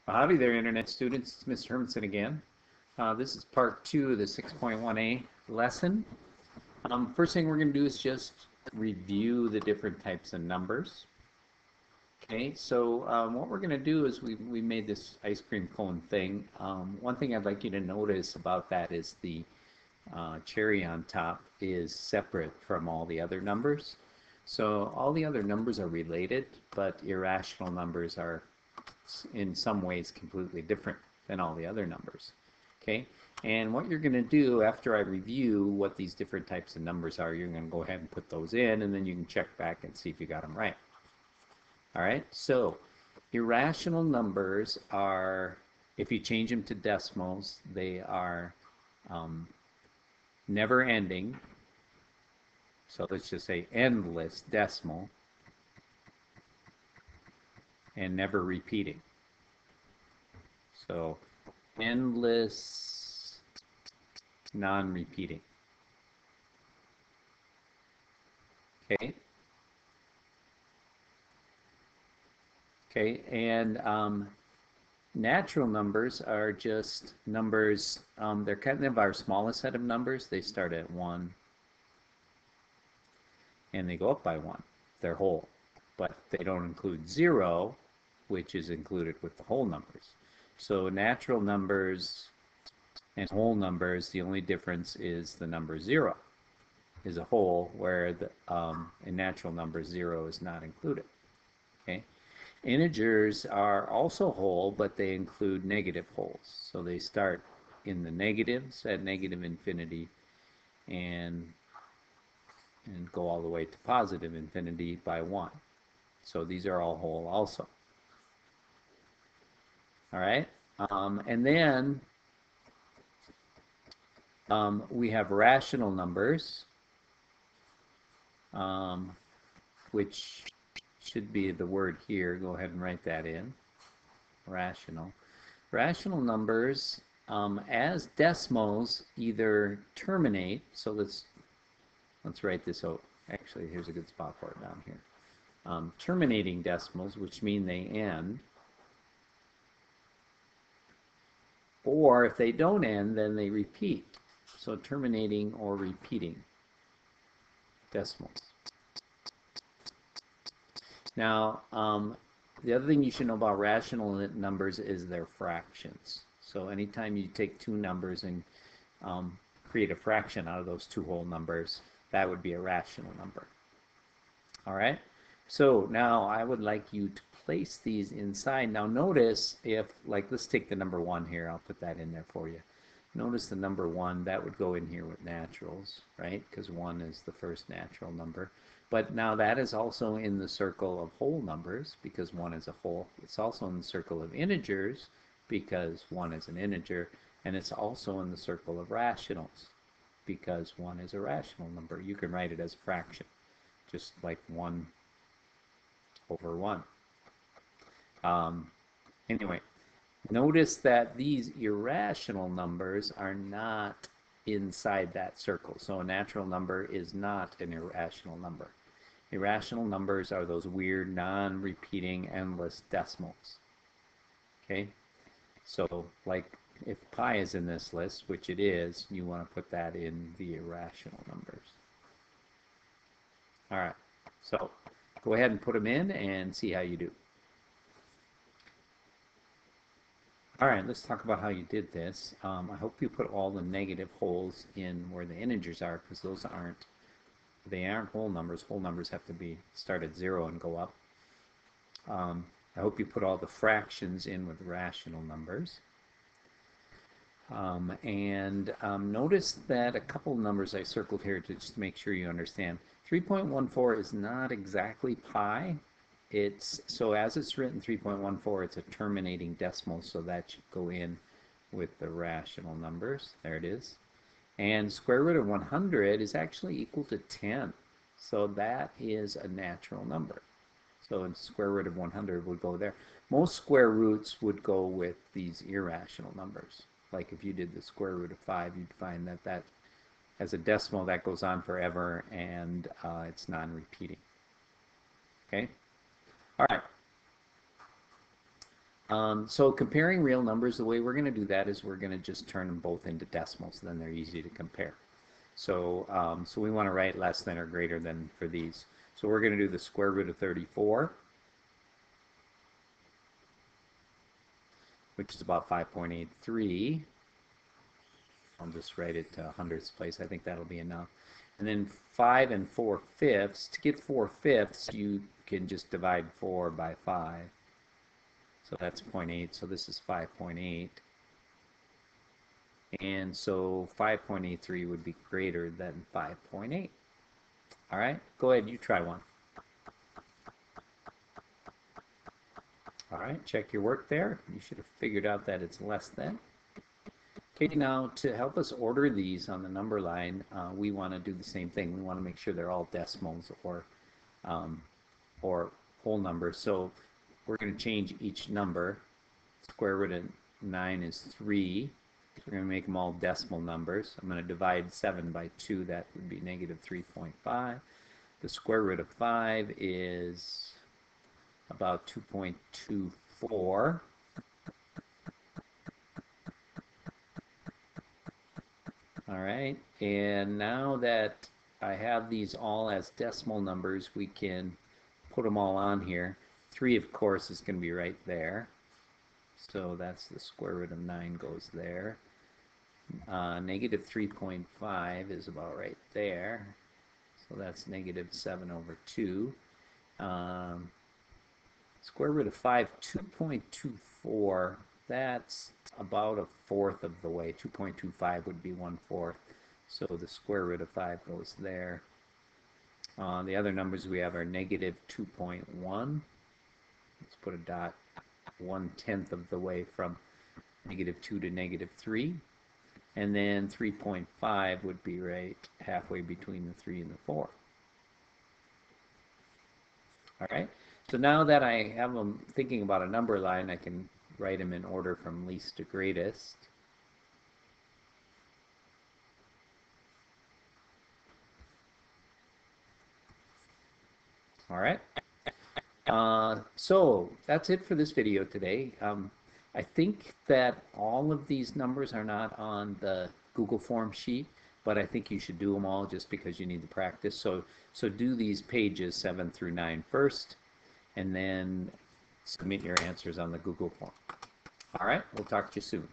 Howdy there, Internet students. It's Mr. Hermanson again. This is part 2 of the 6.1a lesson. First thing we're going to do is just review the different types of numbers. Okay, so what we're going to do is we made this ice cream cone thing. One thing I'd like you to notice about that is the cherry on top is separate from all the other numbers. So all the other numbers are related, but irrational numbers are in some ways completely different than all the other numbers. Okay, and what you're going to do after I review what these different types of numbers are, you're going to go ahead and put those in, and then you can check back and see if you got them right. All right, so irrational numbers are, if you change them to decimals, they are never ending. So let's just say endless decimal and never repeating. So endless non-repeating. Okay. Okay, and natural numbers are just numbers, they're kind of our smallest set of numbers. They start at 1 and they go up by 1. They're whole, but they don't include 0, which is included with the whole numbers. So natural numbers and whole numbers, the only difference is the number 0 is a whole, where the, in natural numbers 0 is not included. Okay. Integers are also whole, but they include negative wholes. So they start in the negatives at negative infinity and go all the way to positive infinity by 1. So these are all whole also. All right. And then we have rational numbers, which should be the word here. Go ahead and write that in. Rational. Rational numbers, as decimals, either terminate. So let's write this out. Actually, here's a good spot for it down here. Terminating decimals, which mean they end. Or if they don't end, then they repeat. So terminating or repeating decimals. Now, the other thing you should know about rational numbers is their fractions. So anytime you take two numbers and create a fraction out of those two whole numbers, that would be a rational number. All right? So now I would like you to place these inside. Now notice if, like, let's take the number 1 here. I'll put that in there for you. Notice the number 1, that would go in here with naturals, right? Because 1 is the first natural number. But now that is also in the circle of whole numbers because 1 is a whole. It's also in the circle of integers because 1 is an integer. And it's also in the circle of rationals because 1 is a rational number. You can write it as a fraction, just like 1 over 1. Anyway, notice that these irrational numbers are not inside that circle. So a natural number is not an irrational number. Irrational numbers are those weird, non-repeating, endless decimals. Okay? So, like, if pi is in this list, which it is, you want to put that in the irrational numbers. All right. So, go ahead and put them in and see how you do. All right, let's talk about how you did this. I hope you put all the negative wholes in where the integers are, because those aren't whole numbers. Whole numbers have to be start at 0 and go up. I hope you put all the fractions in with rational numbers. Notice that a couple numbers I circled here to just make sure you understand. 3.14 is not exactly pi. So as it's written 3.14, it's a terminating decimal, so that should go in with the rational numbers. There it is. And square root of 100 is actually equal to 10. So that is a natural number. So the square root of 100 would go there. Most square roots would go with these irrational numbers. Like if you did the square root of 5, you'd find that as a decimal, that goes on forever, and it's non-repeating. Okay? All right. So comparing real numbers, the way we're going to do that is we're going to just turn them both into decimals, then they're easy to compare. So, so we want to write less than or greater than for these. So we're going to do the square root of 34, which is about 5.83. I'll just write it to hundredths place. I think that'll be enough. And then 5 and 4/5. To get 4/5, you can just divide 4 by 5. So that's 0.8. So this is 5.8. And so 5.83 would be greater than 5.8. All right, go ahead, you try one. All right, check your work there. You should have figured out that it's less than. Okay, now to help us order these on the number line, we want to do the same thing. We want to make sure they're all decimals or whole numbers. So we're going to change each number. Square root of 9 is 3. We're going to make them all decimal numbers. I'm going to divide 7 by 2. That would be negative 3.5. The square root of 5 is about 2.24. All right, and now that I have these all as decimal numbers, we can put them all on here. 3, of course, is going to be right there. So that's the square root of 9 goes there. Negative 3.5 is about right there. So that's negative 7 over 2. Square root of 5, 2.24. That's about a fourth of the way. 2.25 would be 1/4. So the square root of 5 goes there. The other numbers we have are negative 2.1. Let's put a dot 1/10 of the way from negative 2 to negative 3. And then 3.5 would be right halfway between the 3 and the 4. All right. So now that I have them thinking about a number line, I can write them in order from least to greatest. All right. So that's it for this video today. I think that all of these numbers are not on the Google Form sheet, but I think you should do them all just because you need the practice. So do these pages 7 through 9 first, and then submit your answers on the Google Form. All right, we'll talk to you soon.